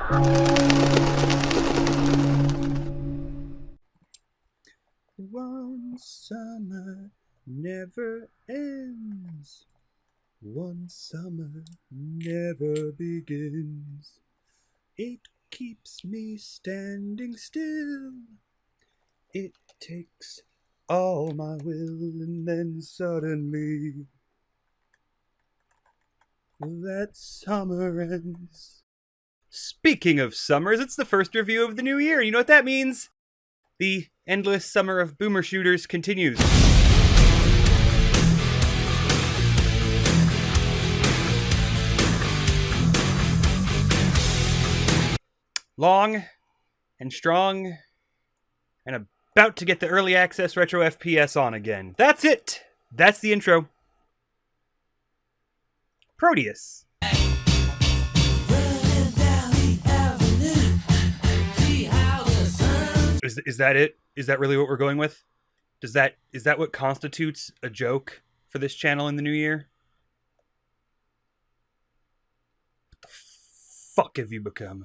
One summer never ends. One summer never begins. It keeps me standing still. It takes all my will, and then suddenly that summer ends. Speaking of summers, it's the first review of the new year. You know what that means? The endless summer of boomer shooters continues. Long and strong and about to get the early access retro FPS on again. That's it. That's the intro. Prodeus. Is that it? Is that really what we're going with? Is that what constitutes a joke for this channel in the new year? What the fuck have you become?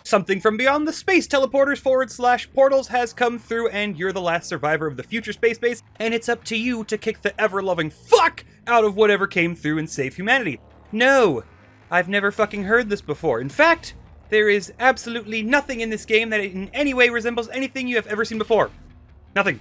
Something from beyond the space teleporters / portals has come through, and you're the last survivor of the future space base, and it's up to you to kick the ever-loving fuck out of whatever came through and save humanity. No, I've never fucking heard this before. In fact, there is absolutely nothing in this game that in any way resembles anything you have ever seen before. Nothing.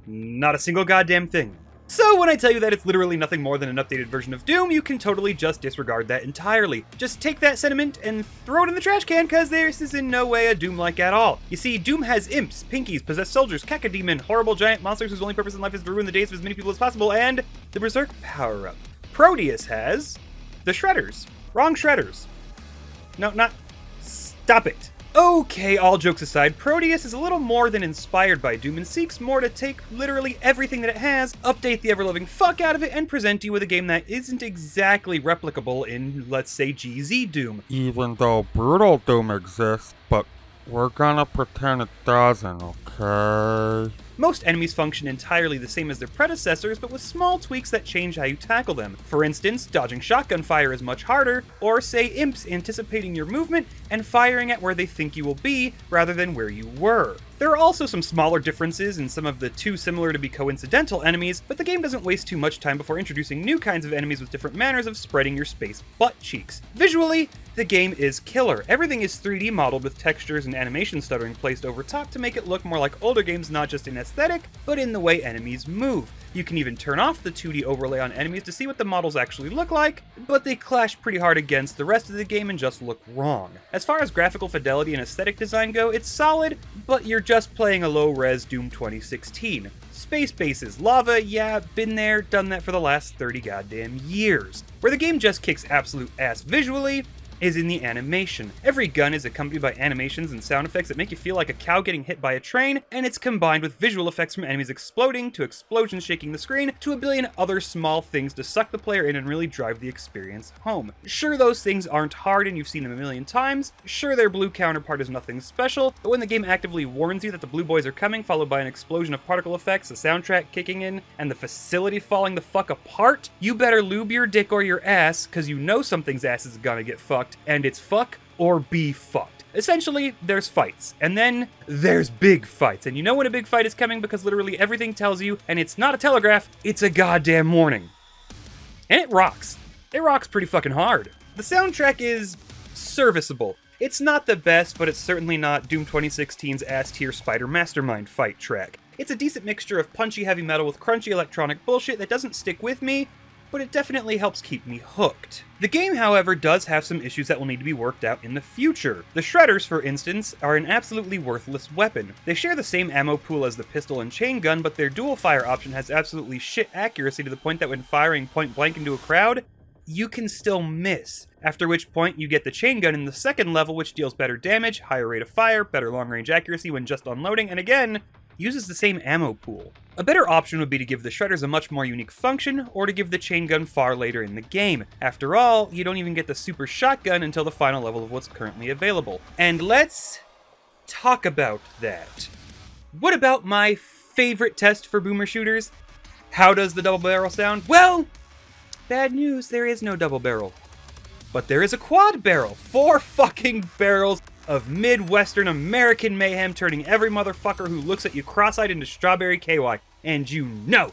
Not a single goddamn thing. So when I tell you that it's literally nothing more than an updated version of Doom, you can totally just disregard that entirely. Just take that sentiment and throw it in the trash can, cause this is in no way a Doom-like at all. You see, Doom has imps, pinkies, possessed soldiers, cacodemon, horrible giant monsters whose only purpose in life is to ruin the days of as many people as possible, and the Berserk power-up. Prodeus has the Shredders. Wrong Shredders. No, not... Stop it. Okay, all jokes aside, Prodeus is a little more than inspired by Doom and seeks more to take literally everything that it has, update the ever-loving fuck out of it, and present you with a game that isn't exactly replicable in, let's say, GZ Doom. Even though Brutal Doom exists, but we're gonna pretend it doesn't, okay? Most enemies function entirely the same as their predecessors, but with small tweaks that change how you tackle them. For instance, dodging shotgun fire is much harder, or say imps anticipating your movement and firing at where they think you will be, rather than where you were. There are also some smaller differences in some of the too similar to be coincidental enemies, but the game doesn't waste too much time before introducing new kinds of enemies with different manners of spreading your space butt cheeks. Visually, the game is killer. Everything is 3D modeled with textures and animation stuttering placed over top to make it look more like older games, not just in aesthetic, but in the way enemies move. You can even turn off the 2D overlay on enemies to see what the models actually look like, but they clash pretty hard against the rest of the game and just look wrong. As far as graphical fidelity and aesthetic design go, it's solid, but you're just playing a low-res Doom 2016. Space bases, lava, yeah, been there, done that for the last 30 goddamn years. Where the game just kicks absolute ass visually is in the animation. Every gun is accompanied by animations and sound effects that make you feel like a cow getting hit by a train, and it's combined with visual effects from enemies exploding, to explosions shaking the screen, to a billion other small things to suck the player in and really drive the experience home. Sure, those things aren't hard and you've seen them a million times, sure their blue counterpart is nothing special, but when the game actively warns you that the blue boys are coming, followed by an explosion of particle effects, the soundtrack kicking in, and the facility falling the fuck apart, you better lube your dick or your ass, cause you know something's ass is gonna get fucked, and it's fuck or be fucked. Essentially, there's fights, and then there's big fights, and you know when a big fight is coming because literally everything tells you, and it's not a telegraph, it's a goddamn warning. And it rocks. It rocks pretty fucking hard. The soundtrack is serviceable. It's not the best, but it's certainly not Doom 2016's ass-tier Spider Mastermind fight track. It's a decent mixture of punchy heavy metal with crunchy electronic bullshit that doesn't stick with me, but it definitely helps keep me hooked. The game, however, does have some issues that will need to be worked out in the future. The Shredders, for instance, are an absolutely worthless weapon. They share the same ammo pool as the pistol and chain gun, but their dual fire option has absolutely shit accuracy to the point that when firing point blank into a crowd, you can still miss, after which point you get the chain gun in the second level, which deals better damage, higher rate of fire, better long-range accuracy when just unloading, and again, uses the same ammo pool. A better option would be to give the shredders a much more unique function, or to give the chain gun far later in the game. After all, you don't even get the super shotgun until the final level of what's currently available. And let's talk about that. What about my favorite test for boomer shooters? How does the double barrel sound? Well, bad news, there is no double barrel. But there is a quad barrel. 4 fucking barrels of Midwestern American mayhem, turning every motherfucker who looks at you cross-eyed into strawberry KY. And you know,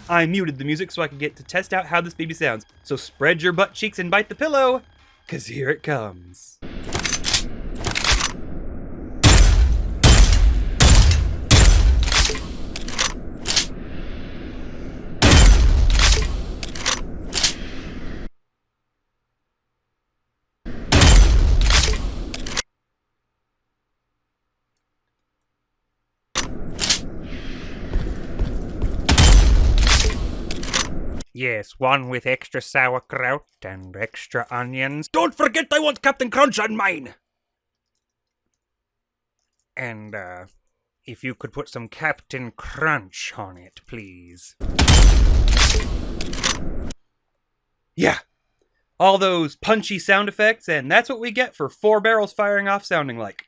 I muted the music so I could get to test out how this baby sounds. So spread your butt cheeks and bite the pillow, 'cause here it comes. Yes, one with extra sauerkraut and extra onions. Don't forget I want Captain Crunch on mine! And, if you could put some Captain Crunch on it, please. Yeah, all those punchy sound effects, and that's what we get for 4 barrels firing off sounding like.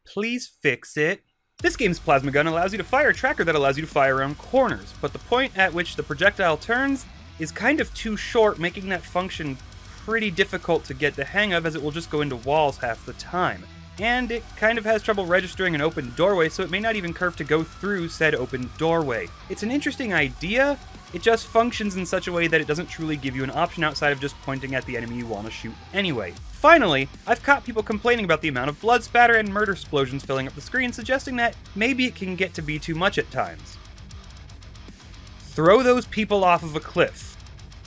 Please fix it. This game's plasma gun allows you to fire a tracker that allows you to fire around corners, but the point at which the projectile turns is kind of too short, making that function pretty difficult to get the hang of, as it will just go into walls half the time. And it kind of has trouble registering an open doorway, so it may not even curve to go through said open doorway. It's an interesting idea, it just functions in such a way that it doesn't truly give you an option outside of just pointing at the enemy you want to shoot anyway. Finally, I've caught people complaining about the amount of blood spatter and murder explosions filling up the screen, suggesting that maybe it can get to be too much at times. Throw those people off of a cliff.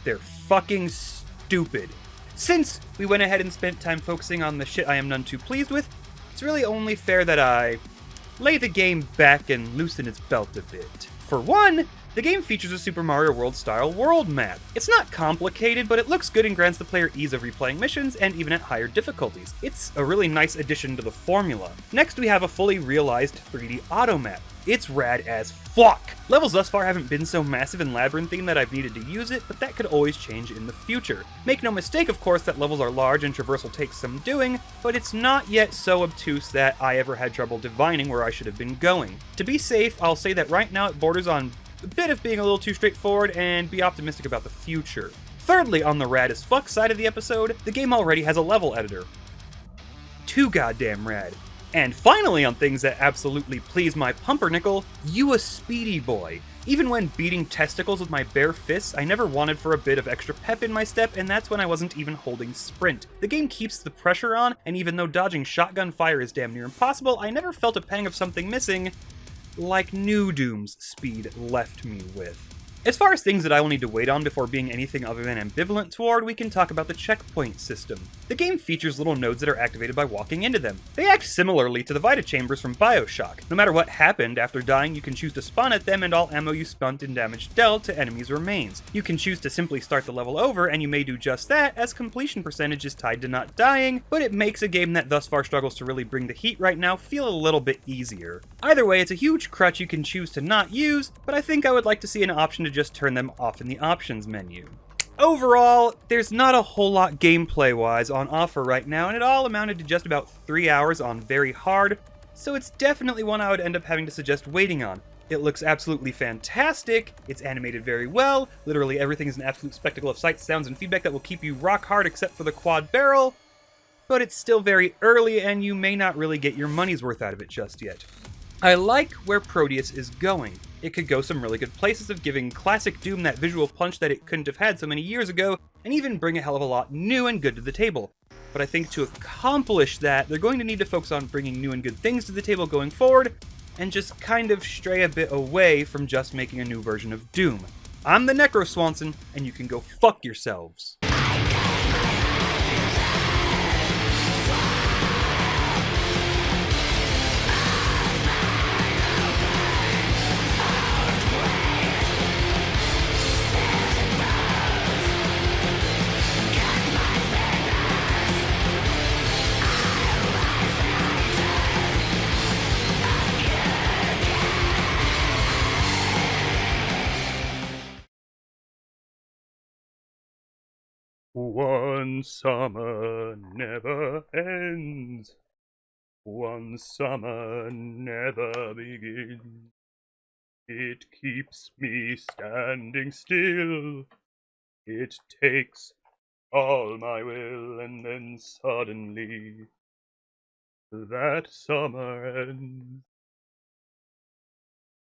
They're fucking stupid. Since we went ahead and spent time focusing on the shit I am none too pleased with, it's really only fair that I lay the game back and loosen its belt a bit. For one, the game features a Super Mario World style world map. It's not complicated, but it looks good and grants the player ease of replaying missions, and even at higher difficulties. It's a really nice addition to the formula. Next, we have a fully realized 3D auto map. It's rad as fuck! Levels thus far haven't been so massive and labyrinthine that I've needed to use it, but that could always change in the future. Make no mistake, of course, that levels are large and traversal takes some doing, but it's not yet so obtuse that I ever had trouble divining where I should have been going. To be safe, I'll say that right now it borders on a bit of being a little too straightforward, and be optimistic about the future. Thirdly, on the rad as fuck side of the episode, the game already has a level editor. Too goddamn rad. And finally, on things that absolutely please my pumpernickel, you a speedy boy. Even when beating testicles with my bare fists, I never wanted for a bit of extra pep in my step, and that's when I wasn't even holding sprint. The game keeps the pressure on, and even though dodging shotgun fire is damn near impossible, I never felt a pang of something missing, like New Doom's speed left me with. As far as things that I will need to wait on before being anything other than ambivalent toward, we can talk about the checkpoint system. The game features little nodes that are activated by walking into them. They act similarly to the Vita chambers from BioShock. No matter what happened, after dying you can choose to spawn at them, and all ammo you spent and damage dealt to enemies remains. You can choose to simply start the level over, and you may do just that, as completion percentage is tied to not dying, but it makes a game that thus far struggles to really bring the heat right now feel a little bit easier. Either way, it's a huge crutch you can choose to not use, but I think I would like to see an option to just turn them off in the options menu. Overall, there's not a whole lot gameplay-wise on offer right now, and it all amounted to just about 3 hours on very hard, so it's definitely one I would end up having to suggest waiting on. It looks absolutely fantastic, it's animated very well, literally everything is an absolute spectacle of sights, sounds, and feedback that will keep you rock hard except for the quad barrel, but it's still very early and you may not really get your money's worth out of it just yet. I like where Prodeus is going. It could go some really good places of giving classic Doom that visual punch that it couldn't have had so many years ago, and even bring a hell of a lot new and good to the table. But I think to accomplish that, they're going to need to focus on bringing new and good things to the table going forward, and just kind of stray a bit away from just making a new version of Doom. I'm the TheNecroswanson, and you can go fuck yourselves. One summer never ends. One summer never begins. It keeps me standing still. It takes all my will, and then suddenly that summer ends.